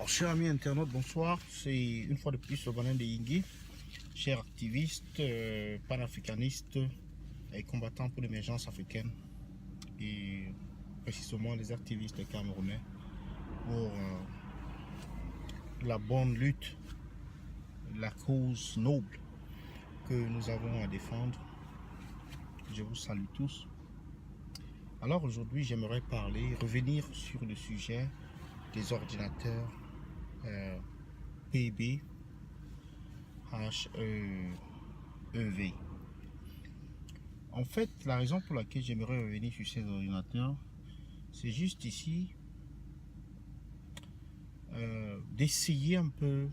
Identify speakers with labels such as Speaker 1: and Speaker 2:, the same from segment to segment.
Speaker 1: Chers amis internautes, bonsoir. C'est une fois de plus le Banin de Yingui, cher activiste, panafricaniste et combattant pour l'émergence africaine et précisément les activistes camerounais pour la bonne lutte, la cause noble que nous avons à défendre. Je vous salue tous. Alors aujourd'hui, j'aimerais revenir sur le sujet des ordinateurs PB HEV. En fait, la raison pour laquelle j'aimerais revenir sur ces ordinateurs, c'est juste ici d'essayer un peu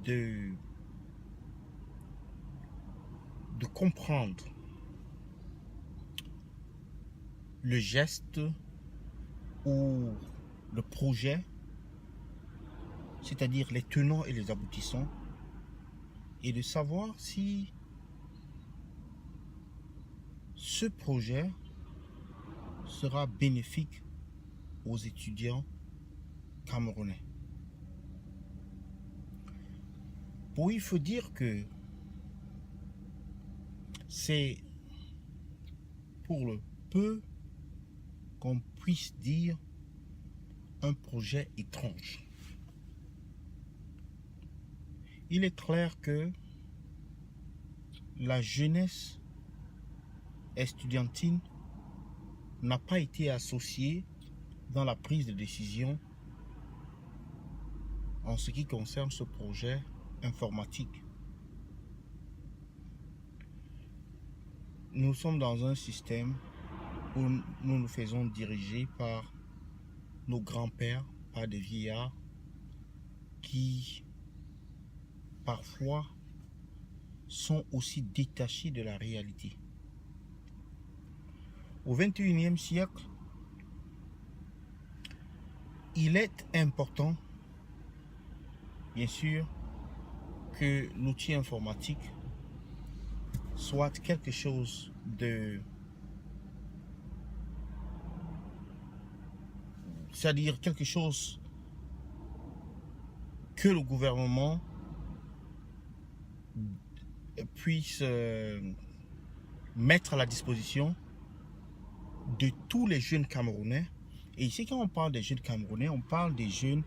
Speaker 1: de comprendre le geste ou le projet, c'est-à-dire les tenants et les aboutissants, et de savoir si ce projet sera bénéfique aux étudiants camerounais. Bon, il faut dire que c'est pour le peu qu'on puisse dire un projet étrange. Il est clair que la jeunesse estudiantine n'a pas été associée dans la prise de décision en ce qui concerne ce projet informatique. Nous sommes dans un système où nous nous faisons diriger par nos grands-pères, par des vieillards qui parfois sont aussi détachés de la réalité. Au XXIe siècle, il est important, bien sûr, que l'outil informatique soit quelque chose c'est-à-dire quelque chose que le gouvernement puisse mettre à la disposition de tous les jeunes Camerounais. Et ici, quand on parle des jeunes Camerounais, on parle des jeunes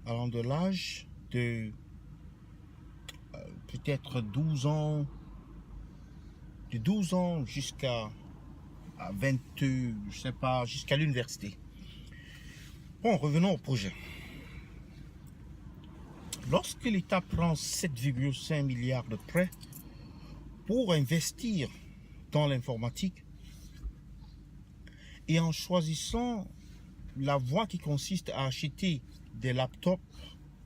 Speaker 1: allant de l'âge de peut-être 12 ans, de 12 ans jusqu'à 22, je sais pas, jusqu'à l'université. Bon, revenons au projet. Lorsque l'État prend 7,5 milliards de prêts pour investir dans l'informatique et en choisissant la voie qui consiste à acheter des laptops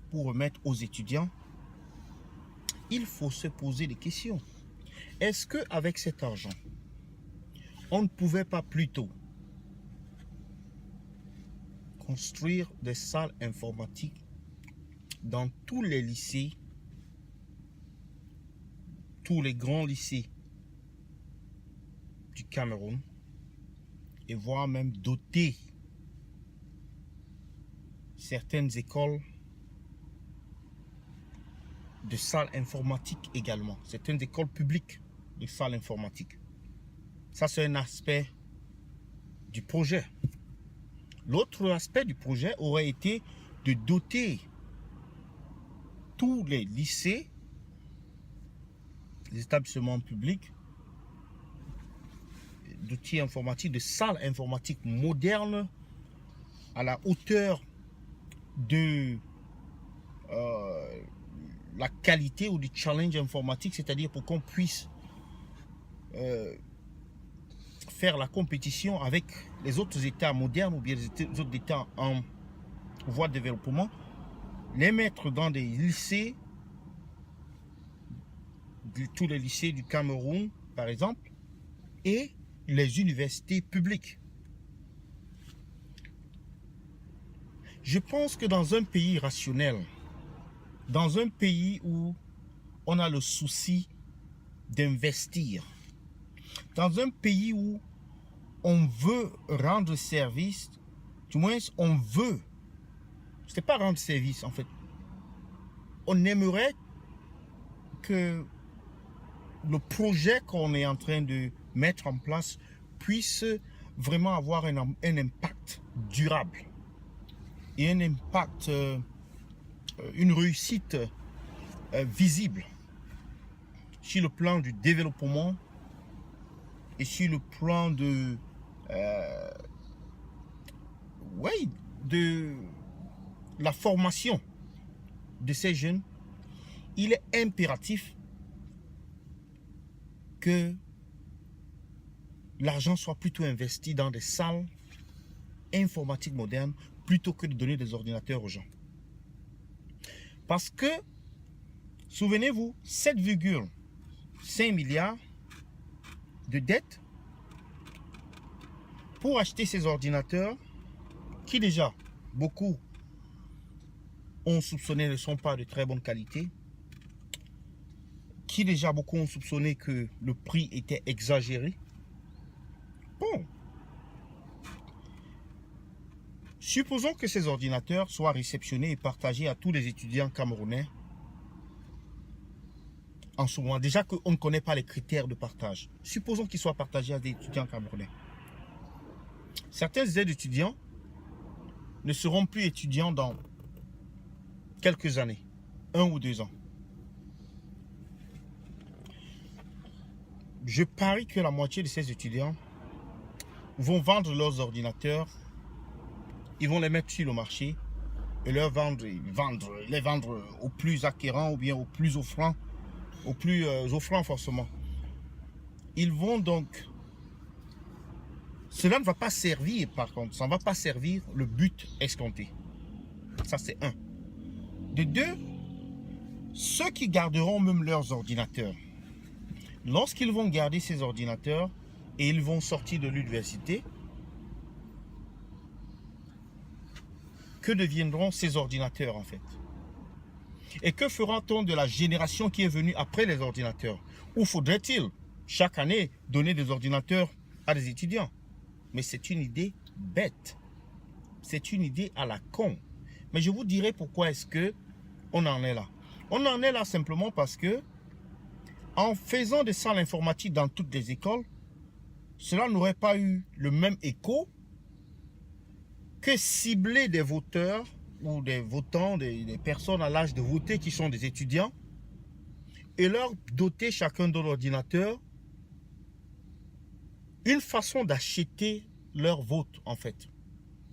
Speaker 1: pour remettre aux étudiants, il faut se poser des questions. Est-ce qu'avec cet argent, on ne pouvait pas plutôt construire des salles informatiques dans tous les lycées, tous les grands lycées du Cameroun, et voire même doter certaines écoles de salles informatiques également, certaines écoles publiques de salles informatiques. Ça, c'est un aspect du projet. L'autre aspect du projet aurait été de doter tous les lycées, les établissements publics, d'outils informatiques, de salles informatiques modernes à la hauteur de la qualité ou du challenge informatique, c'est-à-dire pour qu'on puisse faire la compétition avec les autres États modernes ou bien les autres États en voie de développement, les mettre dans des lycées, tous les lycées du Cameroun par exemple, et les universités publiques. Je pense que dans un pays rationnel, dans un pays où on a le souci d'investir, dans un pays où on veut rendre service, du moins on veut c'était pas rendre service en fait. On aimerait que le projet qu'on est en train de mettre en place puisse vraiment avoir un impact durable et un impact, une réussite visible sur le plan du développement et sur le plan de, de la formation de ces jeunes. Il est impératif que l'argent soit plutôt investi dans des salles informatiques modernes plutôt que de donner des ordinateurs aux gens. Parce que, souvenez-vous, 7,5 milliards de dettes pour acheter ces ordinateurs qui déjà, beaucoup ont soupçonné ne sont pas de très bonne qualité, qui déjà beaucoup ont soupçonné que le prix était exagéré. Bon, supposons que ces ordinateurs soient réceptionnés et partagés à tous les étudiants camerounais. En ce moment, déjà qu'on ne connaît pas les critères de partage. Supposons qu'ils soient partagés à des étudiants camerounais. Certains aides étudiants ne seront plus étudiants dans quelques années, 1 ou 2 ans. Je parie que la moitié de ces étudiants vont vendre leurs ordinateurs, ils vont les mettre sur le marché et les vendre au plus acquérant ou bien au plus offrant, forcément. Ils vont donc... Cela ne va pas servir, par contre, ça ne va pas servir le but escompté. Ça, c'est un. De deux, ceux qui garderont même leurs ordinateurs, lorsqu'ils vont garder ces ordinateurs et ils vont sortir de l'université, que deviendront ces ordinateurs en fait? Et que fera-t-on de la génération qui est venue après les ordinateurs? Ou faudrait-il chaque année donner des ordinateurs à des étudiants? Mais c'est une idée bête. C'est une idée à la con. Mais je vous dirai pourquoi est-ce que on en est là. On en est là simplement parce que en faisant des salles informatiques dans toutes les écoles, cela n'aurait pas eu le même écho que cibler des voteurs ou des votants, des personnes à l'âge de voter qui sont des étudiants et leur doter chacun de l'ordinateur une façon d'acheter leur vote en fait.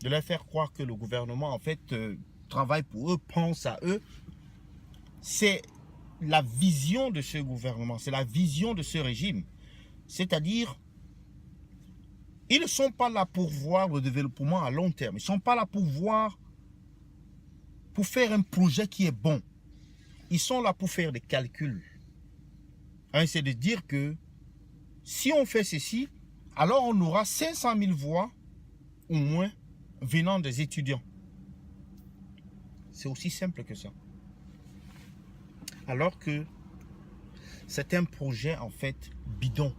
Speaker 1: De leur faire croire que le gouvernement en fait travaille pour eux, pense à eux. C'est la vision de ce gouvernement, c'est la vision de ce régime. C'est-à-dire, ils ne sont pas là pour voir le développement à long terme. Ils ne sont pas là pour faire un projet qui est bon. Ils sont là pour faire des calculs. C'est de dire que si on fait ceci, alors on aura 500 000 voix au moins venant des étudiants. C'est aussi simple que ça. Alors que c'est un projet en fait bidon.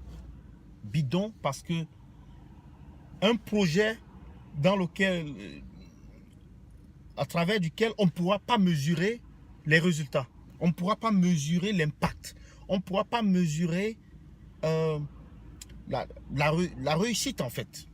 Speaker 1: Bidon parce que un projet dans lequel, à travers duquel on ne pourra pas mesurer les résultats. On ne pourra pas mesurer l'impact. On ne pourra pas mesurer la réussite en fait.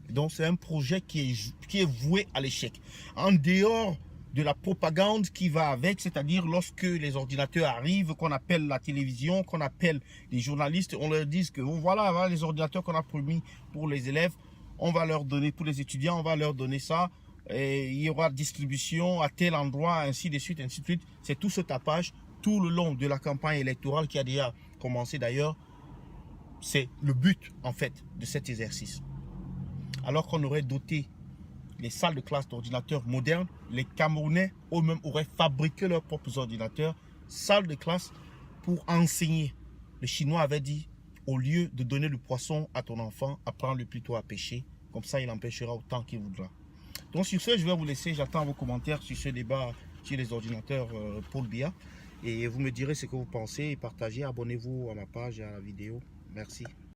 Speaker 1: Donc c'est un projet qui est voué à l'échec. En dehors de la propagande qui va avec, c'est-à-dire lorsque les ordinateurs arrivent, qu'on appelle la télévision, qu'on appelle les journalistes, on leur dit que voilà les ordinateurs qu'on a promis pour les élèves, on va leur donner, pour les étudiants, on va leur donner ça, et il y aura distribution à tel endroit, ainsi de suite, ainsi de suite. C'est tout ce tapage tout le long de la campagne électorale qui a déjà commencé d'ailleurs. C'est le but en fait de cet exercice. Alors qu'on aurait doté les salles de classe d'ordinateurs modernes, les Camerounais eux-mêmes auraient fabriqué leurs propres ordinateurs, salles de classe pour enseigner. Le Chinois avait dit, au lieu de donner le poisson à ton enfant, apprends-le plutôt à pêcher. Comme ça, il empêchera autant qu'il voudra. Donc sur ce, je vais vous laisser. J'attends vos commentaires sur ce débat sur les ordinateurs Paul Biya. Et vous me direz ce que vous pensez. Partagez, abonnez-vous à ma page et à la vidéo. Merci.